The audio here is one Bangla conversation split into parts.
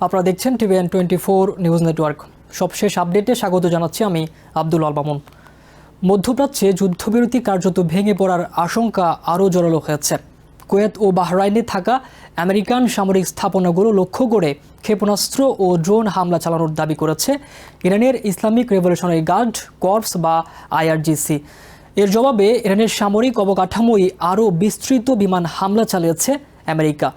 আপনারা দেখছেন TVN24 নিউজ নেটওয়ার্ক। সবশেষ আপডেটে স্বাগত জানাচ্ছি আমি আব্দুল আল মামুন। মধ্যপ্রাচ্যে যুদ্ধবিরতি কার্যত ভেঙে পড়ার আশঙ্কা আরও জোরালো হয়েছে। কুয়েত ও বাহরাইনে থাকা আমেরিকান সামরিক স্থাপনাগুলো লক্ষ্য করে ক্ষেপণাস্ত্র ও ড্রোন হামলা চালানোর দাবি করেছে ইরানের ইসলামিক রেভলিউশনারি গার্ড কর্পস বা IRGC। এর জবাবে ইরানের সামরিক অবকাঠামোয় আরও বিস্তৃত বিমান হামলা চালিয়েছে আমেরিকা।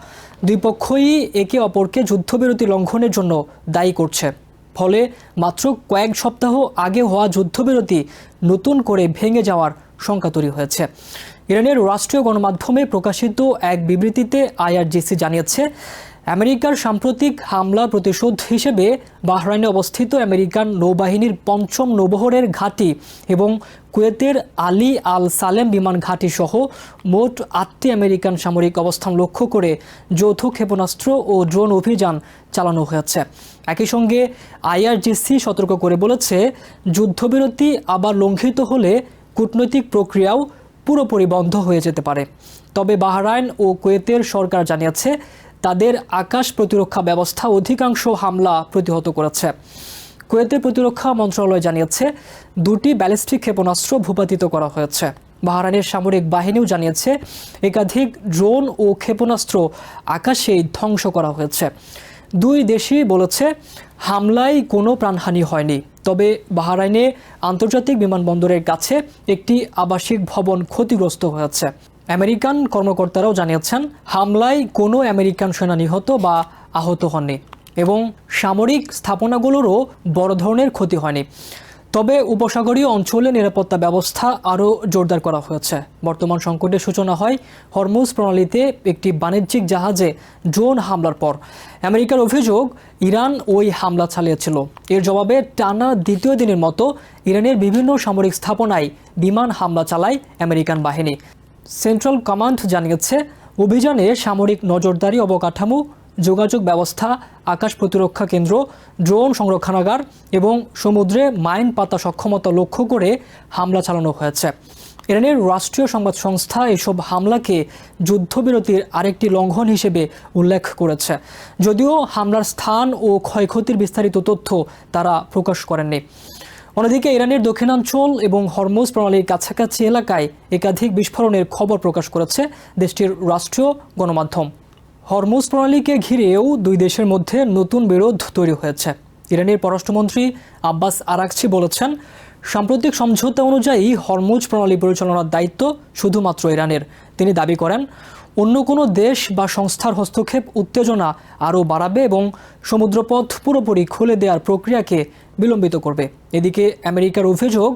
দুই পক্ষই একে অপরকে যুদ্ধবিরতি লঙ্ঘনের জন্য দায়ী করছে। ফলে মাত্র কয়েক সপ্তাহ আগে হওয়া যুদ্ধবিরতি নতুন করে ভেঙে যাওয়ার শঙ্কা তৈরি হয়েছে। ইরানের রাষ্ট্রীয় গণমাধ্যমে প্রকাশিত এক বিবৃতিতে IRGC জানিয়েছে, আমেরিকার সাম্প্রতিক হামলা প্রতিশোধ হিসেবে বাহরাইনে অবস্থিত আমেরিকান নৌবাহিনীর ৫ম নৌবহরের ঘাঁটি এবং কুয়েতের আলী আল সালেম বিমান ঘাঁটি সহ মোট ৮টি আমেরিকান সামরিক অবস্থান লক্ষ্য করে যৌথ ক্ষেপণাস্ত্র ও ড্রোন অভিযান চালানো হয়েছে। একই সঙ্গে IRGC সতর্ক করে বলেছে, যুদ্ধবিরতি আবার লঙ্ঘিত হলে কূটনৈতিক প্রক্রিয়াও পুরোপুরি বন্ধ হয়ে যেতে পারে। তবে বাহরাইন ও কুয়েতের সরকার জানিয়েছে, তাদের আকাশ প্রতিরক্ষা ব্যবস্থা অধিকাংশ হামলা প্রতিহত করেছে। কুয়েতের প্রতিরক্ষা মন্ত্রণালয় জানিয়েছে, 2টি ব্যালিস্টিক ক্ষেপণাস্ত্র ভূপাতিত করা হয়েছে। বাহরাইনের সামরিক বাহিনীও জানিয়েছে, একাধিক ড্রোন ও ক্ষেপণাস্ত্র আকাশেই ধ্বংস করা হয়েছে। দুই দেশই বলেছে, হামলায় কোনো প্রাণহানি হয়নি। তবে বাহরাইনে আন্তর্জাতিক বিমানবন্দরের কাছে একটি আবাসিক ভবন ক্ষতিগ্রস্ত হয়েছে। আমেরিকান কর্মকর্তারাও জানিয়েছেন, হামলায় কোনো আমেরিকান সেনা নিহত বা আহত হননি এবং সামরিক স্থাপনাগুলোরও বড় ধরনের ক্ষতি হয়নি। তবে উপসাগরীয় অঞ্চলে নিরাপত্তা ব্যবস্থা আরও জোরদার করা হয়েছে। বর্তমান সংকটের সূচনা হয় হরমুজ প্রণালীতে একটি বাণিজ্যিক জাহাজে ড্রোন হামলার পর। আমেরিকার অভিযোগ, ইরান ওই হামলা চালিয়েছিল। এর জবাবে টানা দ্বিতীয় দিনের মতো ইরানের বিভিন্ন সামরিক স্থাপনায় বিমান হামলা চালায় আমেরিকান বাহিনী। সেন্ট্রাল কমান্ড জানিয়েছে, অভিযানে সামরিক নজরদারি অবকাঠামো, যোগাযোগ ব্যবস্থা, আকাশ প্রতিরক্ষা কেন্দ্র, ড্রোন সংরক্ষণাগার এবং সমুদ্রে মাইন পাতা সক্ষমতা লক্ষ্য করে হামলা চালানো হয়েছে। ইরানের রাষ্ট্রীয় সংবাদ সংস্থা এসব হামলাকে যুদ্ধবিরতির আরেকটি লঙ্ঘন হিসেবে উল্লেখ করেছে, যদিও হামলার স্থান ও ক্ষয়ক্ষতির বিস্তারিত তথ্য তারা প্রকাশ করেননি। অন্যদিকে ইরানের দক্ষিণাঞ্চল এবং হরমুজ প্রণালীর কাছাকাছি এলাকায় একাধিক বিস্ফোরণের খবর প্রকাশ করেছে দেশটির রাষ্ট্রীয় গণমাধ্যম। হরমুজ প্রণালীকে ঘিরেও দুই দেশের মধ্যে নতুন বিরোধ তৈরি হয়েছে। ইরানের পররাষ্ট্রমন্ত্রী আব্বাস আরাকচি বলেছেন, সাম্প্রতিক সমঝোতা অনুযায়ী হরমুজ প্রণালী পরিচালনার দায়িত্ব শুধুমাত্র ইরানের। তিনি দাবি করেন, অন্য কোনো দেশ বা সংস্থার হস্তক্ষেপ উত্তেজনা আরও বাড়াবে এবং সমুদ্রপথ পুরোপুরি খুলে দেওয়ার প্রক্রিয়াকে বিলম্বিত করবে। এদিকে আমেরিকার অভিযোগ,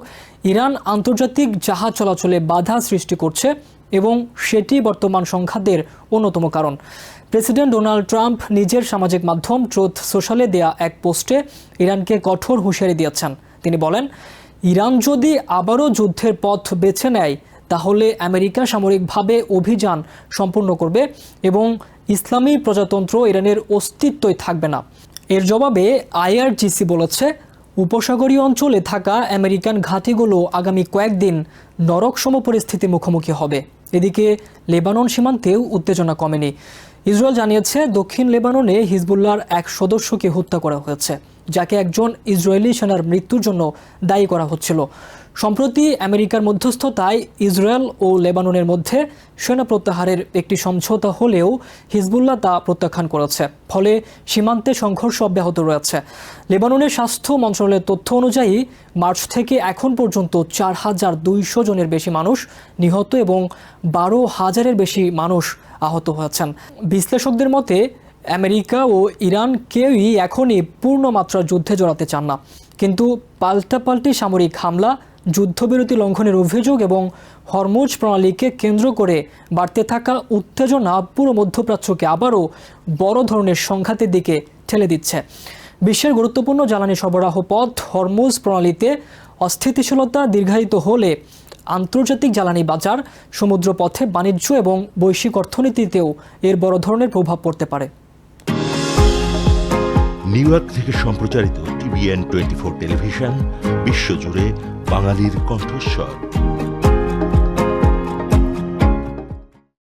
ইরান আন্তর্জাতিক জাহাজ চলাচলে বাধা সৃষ্টি করছে এবং সেটি বর্তমান সংঘাতের অন্যতম কারণ। প্রেসিডেন্ট ডোনাল্ড ট্রাম্প নিজের সামাজিক মাধ্যম ট্রুথ সোশ্যালে দেয়া এক পোস্টে ইরানকে কঠোর হুঁশিয়ারি দিয়েছেন। তিনি বলেন, ইরান যদি আবারও যুদ্ধের পথ বেছে নেয়, তাহলে আমেরিকা সামরিকভাবে অভিযান সম্পূর্ণ করবে এবং ইসলামী প্রজাতন্ত্র ইরানের অস্তিত্বই থাকবে না। এর জবাবে IRGC বলেছে, উপসাগরীয় অঞ্চলে থাকা আমেরিকান ঘাঁটিগুলো আগামী কয়েকদিন নরকসম পরিস্থিতির মুখোমুখি হবে। এদিকে লেবানন সীমান্তেও উত্তেজনা কমেনি। ইসরায়েল জানিয়েছে, দক্ষিণ লেবাননে হিজবুল্লাহর এক সদস্যকে হত্যা করা হয়েছে, যাকে একজন ইসরায়েলি সেনার মৃত্যুর জন্য দায়ী করা হচ্ছিল। সম্প্রতি আমেরিকার মধ্যস্থতায় ইসরায়েল ও লেবাননের মধ্যে সেনা প্রত্যাহারের একটি সমঝোতা হলেও হিজবুল্লাহ তা প্রত্যাখ্যান করেছে। ফলে সীমান্তে সংঘর্ষ অব্যাহত রয়েছে। লেবাননের স্বাস্থ্য মন্ত্রণালয়ের তথ্য অনুযায়ী মার্চ থেকে এখন পর্যন্ত 4,200 জনের বেশি মানুষ নিহত এবং 12,000-এর বেশি মানুষ আহত হয়েছেন। বিশ্লেষকদের মতে, আমেরিকা ও ইরান কেউই এখনই পূর্ণমাত্রার যুদ্ধে জড়াতে চান না, কিন্তু পাল্টাপাল্টি সামরিক হামলা, যুদ্ধবিরতি লঙ্ঘনের অভিযোগ এবং হরমুজ প্রণালীকে কেন্দ্র করে বাড়তে থাকা উত্তেজনা পুরো মধ্যপ্রাচ্যকে আবারও বড় ধরনের সংঘাতের দিকে ঠেলে দিচ্ছে। বিশ্বের গুরুত্বপূর্ণ জ্বালানি সরবরাহ পথ হরমুজ প্রণালীতে অস্থিতিশীলতা দীর্ঘায়িত হলে আন্তর্জাতিক জ্বালানি বাজার, সমুদ্রপথে বাণিজ্য এবং বৈশ্বিক অর্থনীতিতেও এর বড় ধরনের প্রভাব পড়তে পারে। নিউ ইয়র্ক থেকে সম্প্রচারিত TVN24 টেলিভিশন বিশ্বজুড়ে বাঙালির কণ্ঠস্বর।